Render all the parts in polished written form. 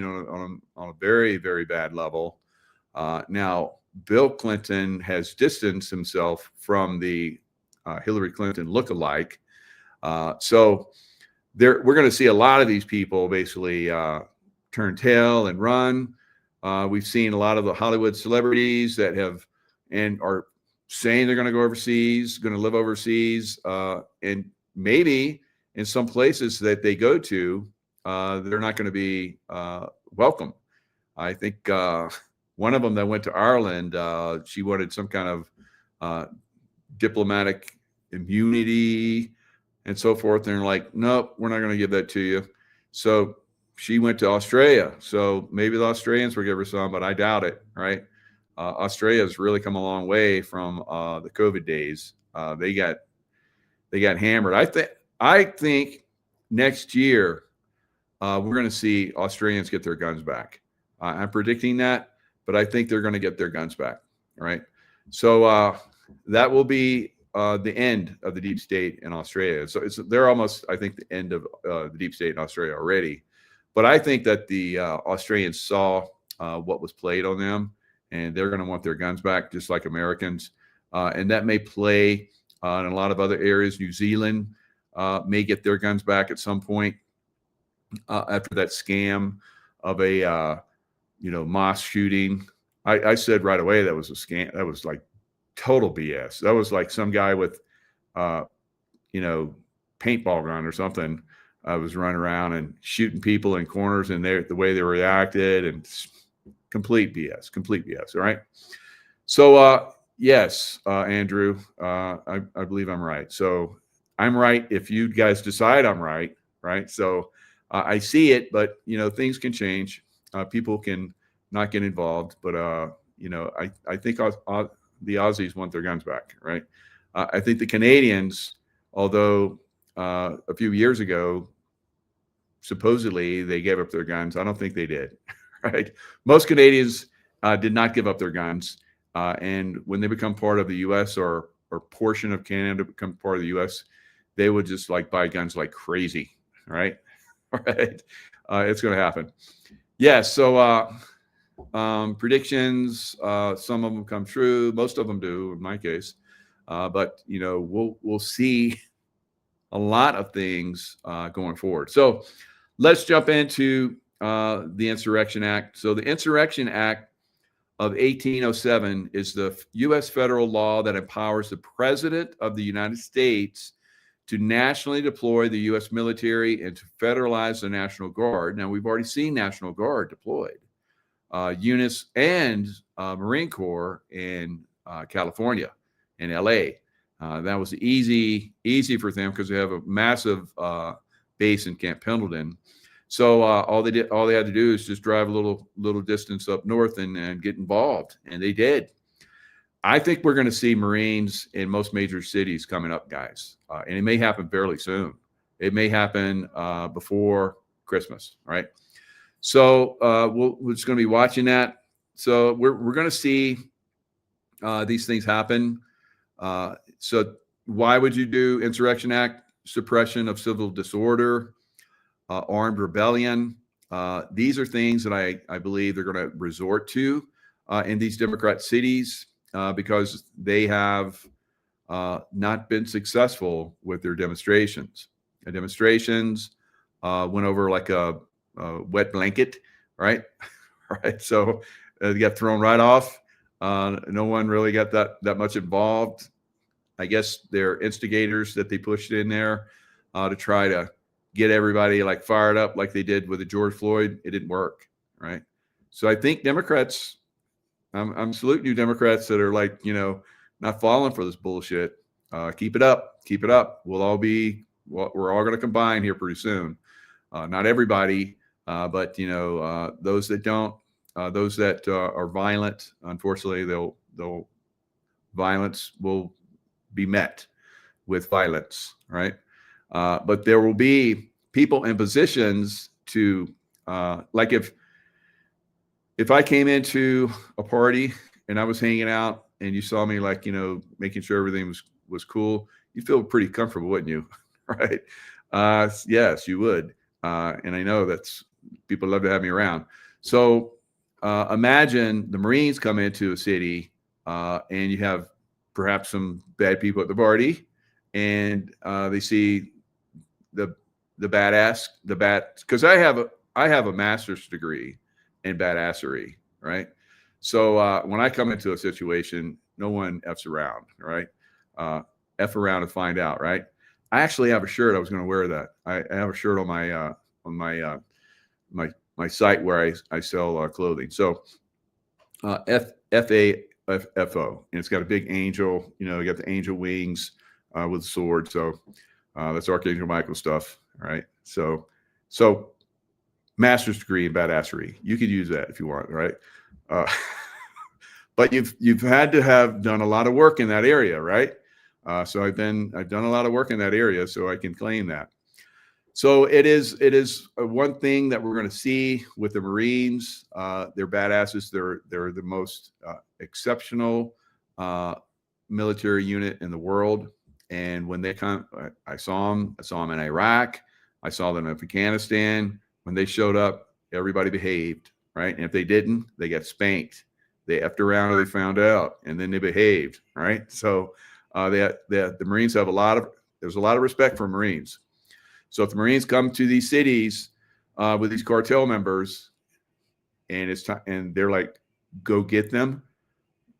on a very, very bad level. Now, Bill Clinton has distanced himself from the Hillary Clinton lookalike. So we're going to see a lot of these people basically turn tail and run. We've seen a lot of the Hollywood celebrities that have and are saying they're going to go overseas, going to live overseas, and maybe in some places that they go to, they're not going to be welcome. I think one of them that went to Ireland, she wanted some kind of diplomatic immunity and so forth. And they're like, nope, we're not going to give that to you. So she went to Australia. So maybe the Australians will give her some, but I doubt it, right? Australia has really come a long way from the COVID days. They got hammered. I think next year we're going to see Australians get their guns back. I'm predicting that, but I think they're going to get their guns back. Right. So that will be the end of the deep state in Australia. So they're almost, I think, the end of the deep state in Australia already. But I think that the Australians saw what was played on them, and they're going to want their guns back, just like Americans. And that may play in a lot of other areas. New Zealand may get their guns back at some point after that scam of a mosque shooting. I said right away that was a scam. That was like total BS. That was like some guy with, paintball gun or something. I was running around and shooting people in corners, and the way they reacted, and complete BS. All right. So, yes, Andrew, I believe I'm right. So I'm right if you guys decide I'm right. Right. So I see it, but, things can change. People can not get involved. But, I think the Aussies want their guns back. Right. I think the Canadians, although a few years ago, supposedly they gave up their guns, I don't think they did. Right. Most Canadians did not give up their guns. And when they become part of the U.S. or portion of Canada become part of the U.S., they would just buy guns like crazy. Right. Right. It's going to happen. Yes. So predictions, some of them come true. Most of them do, in my case. But we'll see a lot of things going forward. So let's jump into the Insurrection Act. So the Insurrection Act of 1807 is the U.S. federal law that empowers the President of the United States to nationally deploy the U.S. military and to federalize the National Guard. Now, we've already seen National Guard deployed, units and Marine Corps in California and L.A. That was easy for them because they have a massive base in Camp Pendleton. So all they had to do is just drive a little distance up north and get involved, and they did. I think we're going to see Marines in most major cities coming up, guys, and it may happen fairly soon. It may happen before Christmas, right? So we're just going to be watching that. So we're going to see these things happen. So why would you do Insurrection Act? Suppression of civil disorder, armed rebellion. These are things that I believe they're going to resort to in these Democrat cities because they have not been successful with their demonstrations. Demonstrations went over like a wet blanket, right? Right. So they got thrown right off. No one really got that much involved. I guess they're instigators that they pushed in there to try to get everybody fired up like they did with the George Floyd. It didn't work, right? So I think Democrats, I'm saluting you Democrats that are not falling for this bullshit. Keep it up. We're all going to combine here pretty soon. Not everybody, but those that don't, those that are violent, unfortunately, violence will be met with violence, right? But there will be people in positions to, if I came into a party and I was hanging out and you saw me making sure everything was cool, you'd feel pretty comfortable, wouldn't you? Right? Yes, you would. And I know that's people love to have me around. So imagine the Marines come into a city and you have perhaps some bad people at the party, and they see the badass, because I have a master's degree in badassery, right? So when I come into a situation, no one F's around, right? F around and find out, right? I actually have a shirt. I was going to wear that. I have a shirt on my site where I sell clothing. So FAFO, and it's got a big angel. You know, you got the angel wings with a sword. So that's Archangel Michael stuff, right? So master's degree in badassery. You could use that if you want, right? But you've had to have done a lot of work in that area, right? So I've done a lot of work in that area, so I can claim that. So it is one thing that we're going to see with the Marines. They're badasses. They're the most exceptional military unit in the world. And when they come, I saw them in Iraq. I saw them in Afghanistan. When they showed up, everybody behaved, right? And if they didn't, they got spanked. They effed around or they found out, and then they behaved, right? So the Marines have there's a lot of respect for Marines. So if the Marines come to these cities with these cartel members, and it's time, and they're like, go get them,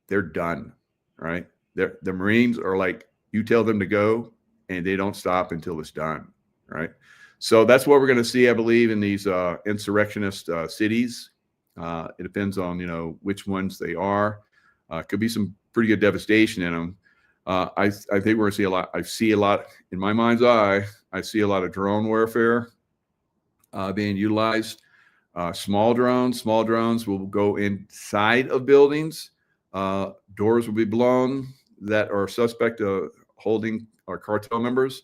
they're done, right? The Marines are like, you tell them to go, and they don't stop until it's done, right? So that's what we're going to see, I believe, in these insurrectionist cities. It depends on, you know, which ones they are. Could be some pretty good devastation in them. I think we're going to see a lot. I see a lot in my mind's eye. I see a lot of drone warfare being utilized. Small drones will go inside of buildings. Doors will be blown that are suspect of holding our cartel members,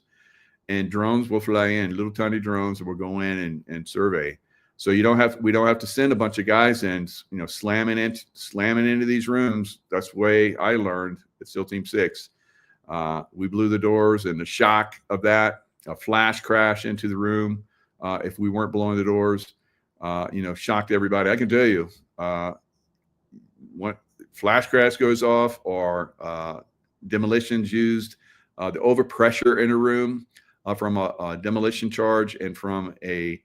and drones will fly in, little tiny drones that will go in and survey. So we don't have to send a bunch of guys in, you know, slamming into these rooms. That's the way I learned at SEAL Team 6. We blew the doors, and the shock of that, a flash crash into the room, if we weren't blowing the doors, you know, shocked everybody. I can tell you, when flash crash goes off or demolitions used, the overpressure in a room from a demolition charge and from a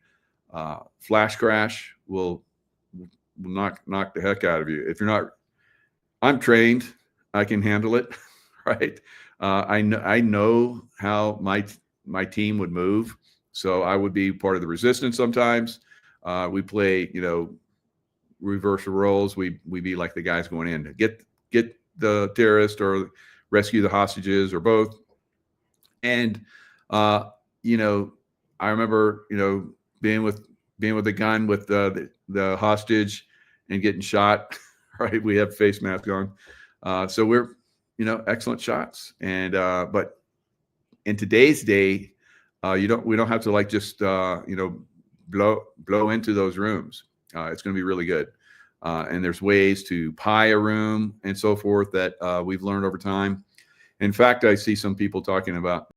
flash crash will knock the heck out of you. If you're not, I'm trained, I can handle it, right? I know how my team would move, so I would be part of the resistance sometimes. We play, you know, reverse roles. We be like the guys going in to get the terrorist or rescue the hostages or both. And you know, I remember, you know, being with a gun with the hostage and getting shot. Right, we have face mask on, so we're, you know, excellent shots. And but in today's day, we don't have to like just you know, blow into those rooms. It's going to be really good. And there's ways to pie a room and so forth that we've learned over time. In fact, I see some people talking about